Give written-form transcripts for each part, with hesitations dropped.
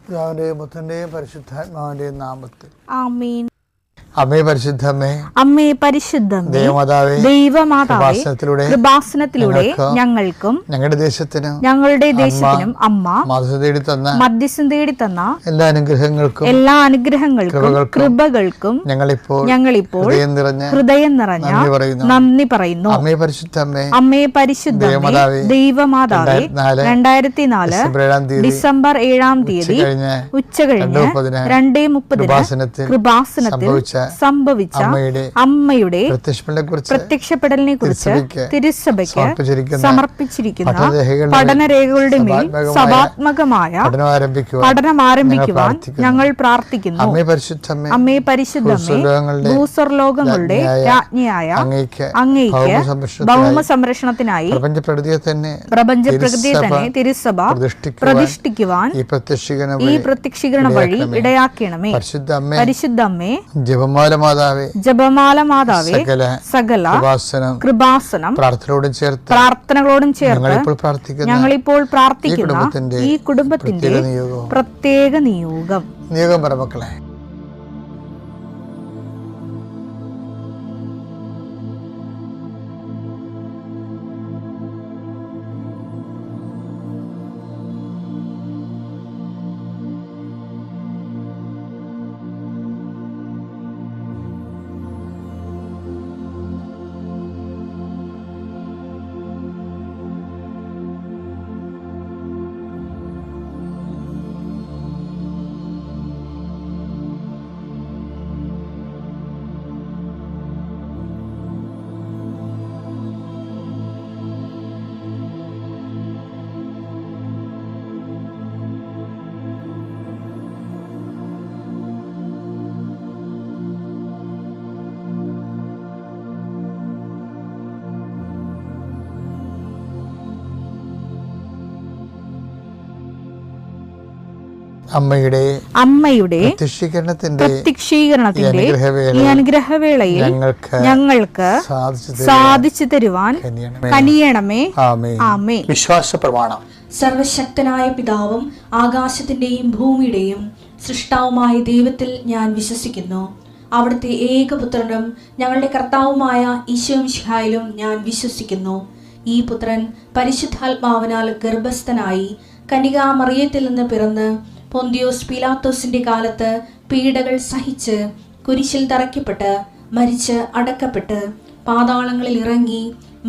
പിതാവിന്റെയും പുത്രന്റെയും പരിശുദ്ധാത്മാവിന്റെയും നാമത്തിൽ ആമേൻ. അമ്മേ പരിശുദ്ധമേ, അമ്മേ പരിശുദ്ധമേ, ദൈവമാതാവേ, ദൈവമാതാവേ, കൃപാസനത്തിലൂടെ ഞങ്ങൾക്കും ഞങ്ങളുടെ ദേശത്തിനും അമ്മ മധ്യസ്ഥം തേടി തന്ന എല്ലാ അനുഗ്രഹങ്ങൾക്കും കൃപകൾക്കും ഞങ്ങളിപ്പോൾ ഹൃദയം നിറഞ്ഞ നന്ദി പറയുന്നു. അമ്മേ പരിശുദ്ധമേ, അമ്മേ പരിശുദ്ധമേ, ദൈവമാതാവേ, 2004 ഡിസംബർ 7 ഉച്ചകഴിഞ്ഞ് 2:30 കൃപാസനത്തിൽ സംഭവിച്ച അമ്മയുടെ പ്രത്യക്ഷപ്പെടലിനെ കുറിച്ച് തിരുസഭയ്ക്ക് സമർപ്പിച്ചിരിക്കുന്ന പഠനരേഖകളുടെ മേൽ സഭാത്മകമായ പഠനം ആരംഭിക്കുവാൻ ഞങ്ങൾ പ്രാർത്ഥിക്കുന്നു. അമ്മേ പരിശുദ്ധമേ, ഭൂസ്വർലോകങ്ങളുടെ രാജ്ഞിയായ അങ്ങേയ്ക്ക് ഭൗമ സംരക്ഷണത്തിനായി പ്രപഞ്ചപ്രകൃതിയെ തന്നെ തിരുസഭ പ്രതിഷ്ഠിക്കുവാൻ ഈ പ്രത്യക്ഷീകരണ വഴി ഇടയാക്കണമേ. പരിശുദ്ധമ്മേ, ജപമാല മാതാവേ, സകല കൃപാസനം പ്രാർത്ഥനകളോടും ചേർത്ത് ഞങ്ങളിപ്പോൾ പ്രാർത്ഥിക്കുന്ന ഈ കുടുംബത്തിന്റെ പ്രത്യേക നിയോഗം പറ മക്കളെ. അമ്മയുടെ പ്രത്യക്ഷീകരണത്തിന്റെ ഈ അനുഗ്രഹവേളയിൽ ഞങ്ങൾക്ക് സാധിച്ചു തരുവാൻ കനിയണമേ. ആമേൻ. വിശ്വാസ പ്രമാണം. സർവശക്തനായ പിതാവും ആകാശത്തിന്റെയും ഭൂമിയുടെയും സൃഷ്ടാവുമായ ദൈവത്തിൽ ഞാൻ വിശ്വസിക്കുന്നു. അവിടുത്തെ ഏകപുത്രനും ഞങ്ങളുടെ കർത്താവുമായ ഈശോമിശിഹായിലും ഞാൻ വിശ്വസിക്കുന്നു. ഈ പുത്രൻ പരിശുദ്ധാത്മാവിനാൽ ഗർഭസ്ഥനായി കന്യകാമറിയത്തിൽ നിന്ന് പിറന്ന് പൊന്തിയോസ് പീലാത്തോസിന്റെ കാലത്ത് പീഡകൾ സഹിച്ച് കുരിശിൽ തറയ്ക്കപ്പെട്ട് മരിച്ച് അടക്കപ്പെട്ട് പാതാളങ്ങളിൽ ഇറങ്ങി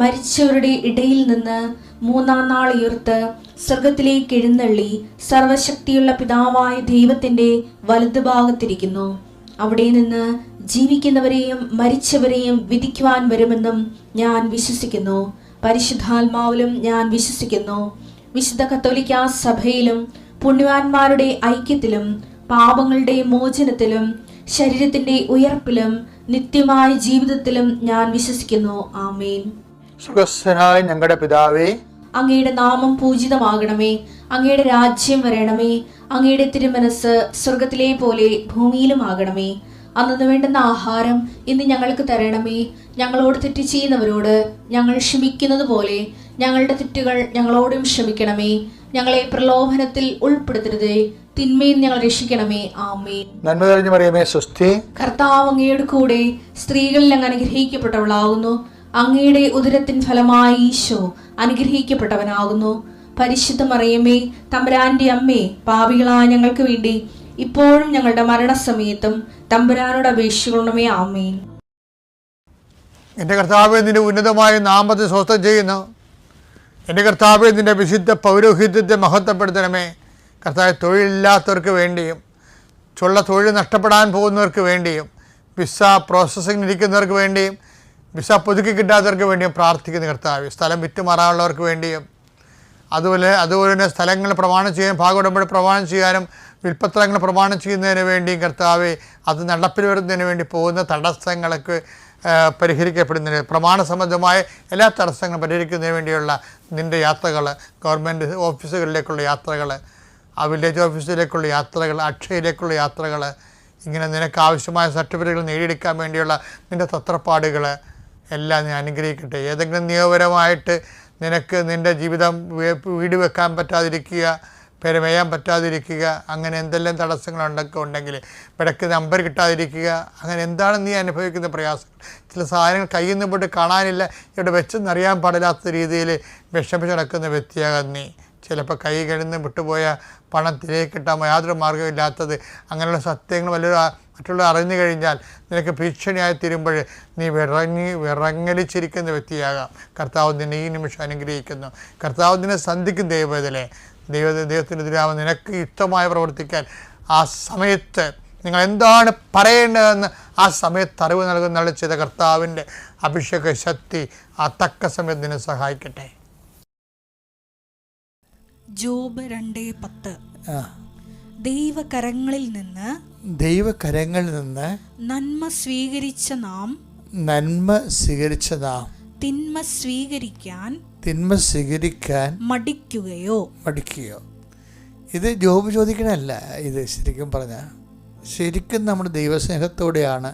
മരിച്ചവരുടെ ഇടയിൽ നിന്ന് 3-ാം നാൾ ഉയർത്ത് സ്വർഗത്തിലേക്ക് എഴുന്നള്ളി സർവശക്തിയുള്ള പിതാവായ ദൈവത്തിന്റെ വലതുഭാഗത്തിരിക്കുന്നു. അവിടെ നിന്ന് ജീവിക്കുന്നവരെയും മരിച്ചവരെയും വിധിക്കുവാൻ വരുമെന്നും ഞാൻ വിശ്വസിക്കുന്നു. പരിശുദ്ധാത്മാവിലും ഞാൻ വിശ്വസിക്കുന്നു. വിശുദ്ധ കത്തോലിക്കാ സഭയിലും പുണ്യവാന്മാരുടെ ഐക്യത്തിലും പാപങ്ങളുടെ മോചനത്തിലും ശരീരത്തിന്റെ ഉയർപ്പിലും നിത്യമായ ജീവിതത്തിലും ഞാൻ വിശ്വസിക്കുന്നു. ആമേൻ. സ്വർഗ്ഗസ്ഥനായ ഞങ്ങളുടെ പിതാവേ, അങ്ങയുടെ നാമം പൂജിതമാകണമേ. അങ്ങയുടെ രാജ്യം വരണമേ. അങ്ങയുടെ തിരുമനസ് സ്വർഗത്തിലെ പോലെ ഭൂമിയിലും ആകണമേ. അന്നു വേണ്ടുന്ന ആഹാരം ഇന്ന് ഞങ്ങൾക്ക് തരണമേ. ഞങ്ങളോട് തെറ്റ് ചെയ്യുന്നവരോട് ഞങ്ങൾ ക്ഷമിക്കുന്നത് പോലെ ഞങ്ങളുടെ തെറ്റുകൾ ഞങ്ങളോടും ക്ഷമിക്കണമേ. ഞങ്ങളെ പ്രലോഭനത്തിൽ ഉൾപ്പെടുത്തരുതേ, തിന്മയിൽ ഞങ്ങൾ രക്ഷിക്കണമേ. ആമേൻ. നന്മ നിറഞ്ഞ മറിയമേ, സ്വസ്തി. കർത്താവ് അങ്ങയുടെ കൂടെ സ്ത്രീകളിൽ അങ്ങ് അനുഗ്രഹിക്കപ്പെട്ടവളാകുന്നു. അങ്ങയുടെ ഉദരത്തിൻ ഫലമായി ഈശോ അനുഗ്രഹിക്കപ്പെട്ടവനാകുന്നു. പരിശുദ്ധ മറിയമേ, തമ്പുരാന്റെ അമ്മേ, പാപികളായ ഞങ്ങൾക്ക് വേണ്ടി ഇപ്പോഴും ഞങ്ങളുടെ മരണസമയത്തും തമ്പുരാനോട് അപേക്ഷിക്കണമേ. ആമേൻ. എൻ്റെ കർത്താവേ, നിന്റെ ഉന്നതമായ നാമത്തെ സ്വസ്ഥം ചെയ്യുന്നു. എൻ്റെ കർത്താവേ, നിന്റെ വിശുദ്ധ പൗരോഹിത്യത്തെ മഹത്വപ്പെടുത്തണമേ. കർത്താവ്, തൊഴിലില്ലാത്തവർക്ക് വേണ്ടിയും തൊഴിൽ നഷ്ടപ്പെടാൻ പോകുന്നവർക്ക് വേണ്ടിയും വിസ പ്രോസസ്സിംഗ് ഇരിക്കുന്നവർക്ക് വേണ്ടിയും വിസ പുതുക്കി കിട്ടാത്തവർക്ക് വേണ്ടിയും പ്രാർത്ഥിക്കുന്ന കർത്താവ്, സ്ഥലം വിറ്റുമാറാനുള്ളവർക്ക് വേണ്ടിയും അതുപോലെ തന്നെ സ്ഥലങ്ങൾ പ്രമാണം ചെയ്യാൻ ഭാഗോടമ്പടി പ്രമാണം ചെയ്യാനും വിൽപ്പത്രങ്ങൾ പ്രമാണം ചെയ്യുന്നതിന് വേണ്ടിയും കർത്താവ്, അത് നടപ്പിൽ വരുന്നതിന് വേണ്ടി പോകുന്ന തടസ്സങ്ങൾക്ക് പരിഹരിക്കപ്പെടുന്നതിന് പ്രമാണ സംബന്ധമായ എല്ലാ തടസ്സങ്ങളും പരിഹരിക്കുന്നതിന് വേണ്ടിയുള്ള നിൻ്റെ യാത്രകൾ, ഗവൺമെൻറ് ഓഫീസുകളിലേക്കുള്ള യാത്രകൾ, ആ വില്ലേജ് ഓഫീസിലേക്കുള്ള യാത്രകൾ, അക്ഷയയിലേക്കുള്ള യാത്രകൾ, ഇങ്ങനെ നിനക്ക് ആവശ്യമായ സർട്ടിഫിക്കറ്റുകൾ നേടിയെടുക്കാൻ വേണ്ടിയുള്ള നിൻ്റെ തത്രപ്പാടുകൾ എല്ലാം നീ അനുഗ്രഹിക്കട്ടെ. ഏതെങ്കിലും നിയമപരമായിട്ട് നിനക്ക് നിൻ്റെ ജീവിതം വീട് വെക്കാൻ പറ്റാതിരിക്കുക, പെരുമയാൻ പറ്റാതിരിക്കുക, അങ്ങനെ എന്തെല്ലാം തടസ്സങ്ങളുണ്ടൊക്കെ ഉണ്ടെങ്കിൽ, ഇടയ്ക്ക് നമ്പർ കിട്ടാതിരിക്കുക, അങ്ങനെ എന്താണ് നീ അനുഭവിക്കുന്ന പ്രയാസങ്ങൾ? ചില സാധനങ്ങൾ കയ്യിൽ നിന്ന് പോയിട്ട് കാണാനില്ല, ഇവിടെ വെച്ചെന്നറിയാൻ പാടില്ലാത്ത രീതിയിൽ വിഷമിച്ച് നടക്കുന്ന വ്യക്തിയാകാൻ നീ. ചിലപ്പോൾ കൈ കഴിന്ന് വിട്ടുപോയ പണം തിരികെ കിട്ടാൻ യാതൊരു മാർഗ്ഗമില്ലാത്തത്, അങ്ങനെയുള്ള സത്യങ്ങൾ മറ്റുള്ളവർ അറിഞ്ഞു കഴിഞ്ഞാൽ നിനക്ക് ഭീഷണിയായി തീരുമ്പോൾ നീ വിറങ്ങലിച്ചിരിക്കുന്ന വ്യക്തിയാകാം. കർത്താവ് നിന്നെ ഈ നിമിഷം അനുഗ്രഹിക്കുന്നു. കർത്താവ് നിന്നെ സന്ധിക്കും. ദൈവത്തിനെതിരാവ് നിനക്ക് യുക്തമായി പ്രവർത്തിക്കാൻ ആ സമയത്ത് നിങ്ങൾ എന്താണ് പറയേണ്ടതെന്ന് ആ സമയത്ത് അറിവ് നൽകുന്ന ചെയ്ത കർത്താവിൻ്റെ അഭിഷേക ശക്തി ആ തക്ക സമയത്ത് നിന്നെ സഹായിക്കട്ടെ. ജോബ് 2:10. ദൈവകരങ്ങളിൽ നിന്ന് നന്മ സ്വീകരിച്ച നാം തിന്മ സ്വീകരിക്കാൻ മടിക്കുകയോ. ഇത് ജോബ് ചോദിക്കണല്ല, ഇത് ശരിക്കും പറഞ്ഞാൽ ശരിക്കും നമ്മുടെ ദൈവസ്നേഹത്തോടെയാണ്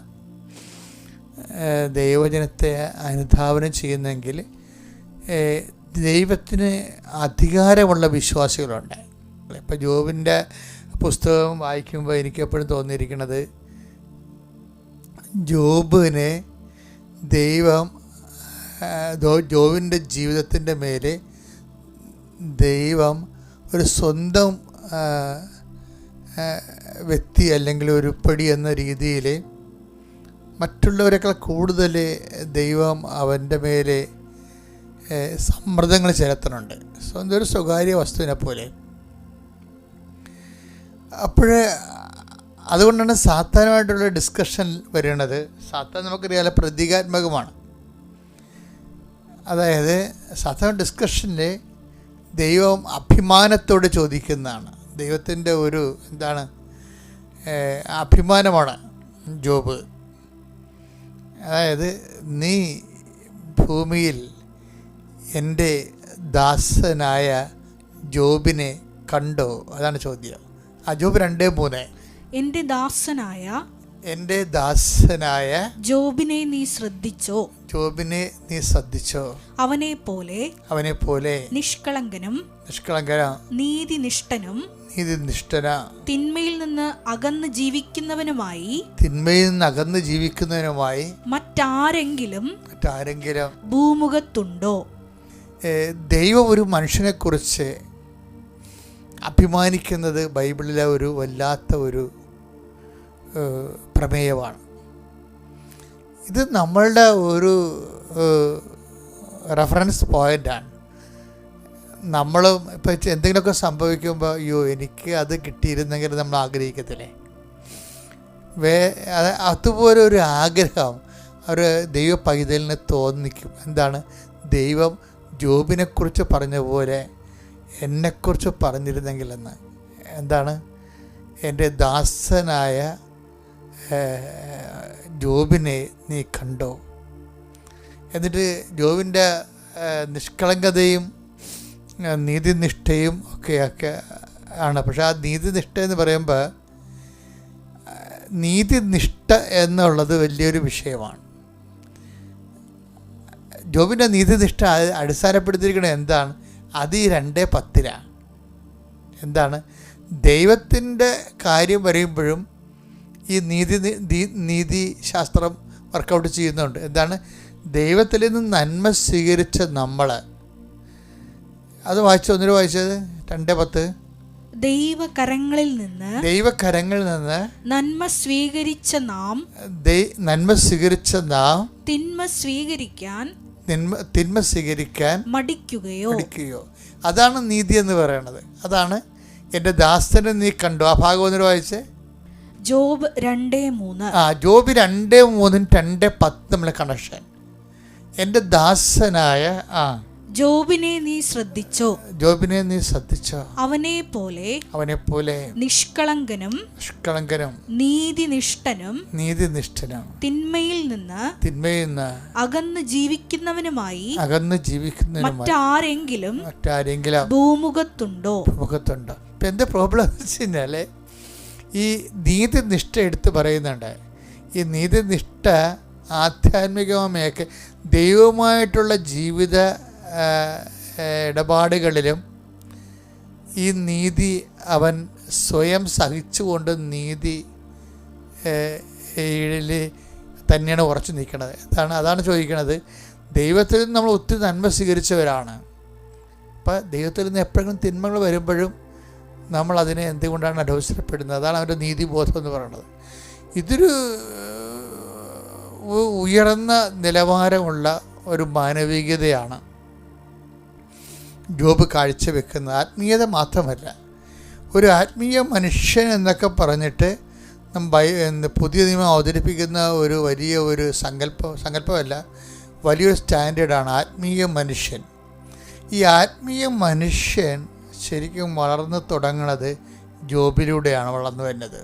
ദൈവജനത്തെ അനുധാവനം ചെയ്യുന്നതെങ്കിൽ ദൈവത്തിന് അധികാരമുള്ള വിശ്വാസികളുണ്ട്. ഇപ്പം ജോബിൻ്റെ പുസ്തകം വായിക്കുമ്പോൾ എനിക്ക് എപ്പോഴും തോന്നിയിരിക്കുന്നത്, ജോബിനെ ദൈവം ജോബിൻ്റെ ജീവിതത്തിൻ്റെ മേലെ ദൈവം ഒരു സ്വന്തം വ്യക്തി അല്ലെങ്കിൽ ഒരു പടി എന്ന രീതിയിൽ മറ്റുള്ളവരെക്കാൾ കൂടുതൽ ദൈവം അവൻ്റെ മേലെ സമ്മർദ്ദങ്ങൾ ചെലുത്തുന്നുണ്ട്, സ്വന്തം ഒരു സ്വകാര്യ വസ്തുവിനെ പോലെ. അതുകൊണ്ടാണ് സാത്താനുമായിട്ടുള്ള ഡിസ്കഷൻ വരുന്നത്. സാത്താൻ നമുക്കറിയാലോ പ്രതീകാത്മകമാണ്. അതായത് സാത്താൻ ഡിസ്കഷനിൽ ദൈവം അഭിമാനത്തോട് ചോദിക്കുന്നതാണ്. ദൈവത്തിൻ്റെ ഒരു അഭിമാനമാണ് ജോബ്. അതായത് നീ ഭൂമിയിൽ എൻ്റെ ദാസനായ ജോബിനെ കണ്ടോ? അതാണ് ചോദ്യം. ജോബ് 2:3. എൻ്റെ ദാസനായ ജോബിനെ നീ ശ്രദ്ധിച്ചോ? അവനെ പോലെ നിഷ്കളങ്കനും നീതിനിഷ്ഠന തിന്മയിൽ നിന്ന് അകന്ന് ജീവിക്കുന്നവനുമായി മറ്റാരെങ്കിലും ഭൂമുഖത്തുണ്ടോ? ദൈവം ഒരു മനുഷ്യനെക്കുറിച്ച് അഭിമാനിക്കുന്നത് ബൈബിളിലെ ഒരു വല്ലാത്ത ഒരു പ്രമേയമാണ്. ഇത് നമ്മളുടെ ഒരു റെഫറൻസ് പോയിൻ്റാണ്. നമ്മളും ഇപ്പോൾ എന്തെങ്കിലുമൊക്കെ സംഭവിക്കുമ്പോൾ അയ്യോ എനിക്ക് അത് കിട്ടിയിരുന്നെങ്കിൽ നമ്മൾ ആഗ്രഹിക്കത്തില്ലേ? അതുപോലെ ഒരു ആഗ്രഹം ഒരു ദൈവ പൈതലിന് തോന്നിക്കും. എന്താണ്? ദൈവം ജോബിനെക്കുറിച്ച് പറഞ്ഞ പോലെ എന്നെക്കുറിച്ച് പറഞ്ഞിരുന്നെങ്കിലെന്ന്. എന്താണ്? എൻ്റെ ദാസനായ ജോബിനെ നീ കണ്ടോ? എന്നിട്ട് ജോബിൻ്റെ നിഷ്കളങ്കതയും നീതിനിഷ്ഠയും ഒക്കെ ആണ്. പക്ഷെ ആ നീതിനിഷ്ഠ എന്ന് പറയുമ്പോൾ നീതിനിഷ്ഠ എന്നുള്ളത് വലിയൊരു വിഷയമാണ്. ജോബിൻ്റെ നീതിനിഷ്ഠ അടിസ്ഥാനപ്പെടുത്തിയിരിക്കുന്നത് എന്താണ്? അത് ഈ 2:10. എന്താണ്? ദൈവത്തിൻ്റെ കാര്യം വരുമ്പോഴും ഈ നീതിശാസ്ത്രം വർക്കൗട്ട് ചെയ്യുന്നുണ്ട്. എന്താണ്? ദൈവത്തിൽ നിന്ന് നന്മ സ്വീകരിച്ച നമ്മൾ, അത് ഒന്നിനു വായിച്ചത് 2:10. ദൈവകരങ്ങളിൽ നിന്ന് നന്മ സ്വീകരിച്ച നാം തിന്മ സ്വീകരിക്കാൻ മടിക്കുകയോ. അതാണ് നീതി എന്ന് പറയുന്നത്. അതാണ് എൻ്റെ ദാസനെ നീ കണ്ടു. ആ ഭാഗം ഒന്നിനു വായിച്ചേ. ജോബ് 2:3. ജോബ് 2:3 2:10 നമ്മളെ കണക്ഷൻ. എൻ്റെ ദാസനായ ജോബിനെ നീ ശ്രദ്ധിച്ചോ? അവനെ പോലെ നിഷ്കളങ്കനും നീതിനിഷ്ഠനും തിന്മയിൽ നിന്ന് അകന്ന് ജീവിക്കുന്നവനുമായി മറ്റാരെങ്കിലും ഭൂമുഖത്തുണ്ടോ? ഇപ്പം എൻ്റെ പ്രോബ്ലം എന്ന് വെച്ച് കഴിഞ്ഞാൽ ഈ നീതിനിഷ്ഠ എടുത്ത് പറയുന്നുണ്ട്. ഈ നീതിനിഷ്ഠ ആധ്യാത്മികമൊക്കെ ദൈവവുമായിട്ടുള്ള ജീവിത ഇടപാടുകളിലും ഈ നീതി അവൻ സ്വയം സഹിച്ചുകൊണ്ട് നീതി തന്നെയാണ് ഉറച്ചു നിൽക്കുന്നത്. അതാണ് ചോദിക്കുന്നത്. ദൈവത്തിൽ നിന്ന് നമ്മൾ ഒത്തിരി നന്മ സ്വീകരിച്ചവരാണ്. അപ്പം ദൈവത്തിൽ നിന്ന് എപ്പോഴെങ്കിലും തിന്മകൾ വരുമ്പോഴും നമ്മൾ അതിനെ എന്തുകൊണ്ടാണ് അലോസരപ്പെടുന്നത്? അതാണ് അവൻ്റെ നീതിബോധം എന്ന് പറയുന്നത്. ഇതൊരു ഉയർന്ന നിലവാരമുള്ള ഒരു മാനവികതയാണ് ജോബ് കാഴ്ചവെക്കുന്നത്. ആത്മീയത മാത്രമല്ല, ഒരു ആത്മീയ മനുഷ്യൻ എന്നൊക്കെ പറഞ്ഞിട്ട് പുതിയ നിയമം അവതരിപ്പിക്കുന്ന ഒരു വലിയ ഒരു സങ്കല്പമല്ല, വലിയൊരു സ്റ്റാൻഡേർഡാണ് ആത്മീയ മനുഷ്യൻ. ഈ ആത്മീയ മനുഷ്യൻ ശരിക്കും വളർന്നു തുടങ്ങുന്നത് ജോബിലൂടെയാണ് വളർന്നു വരുന്നത്.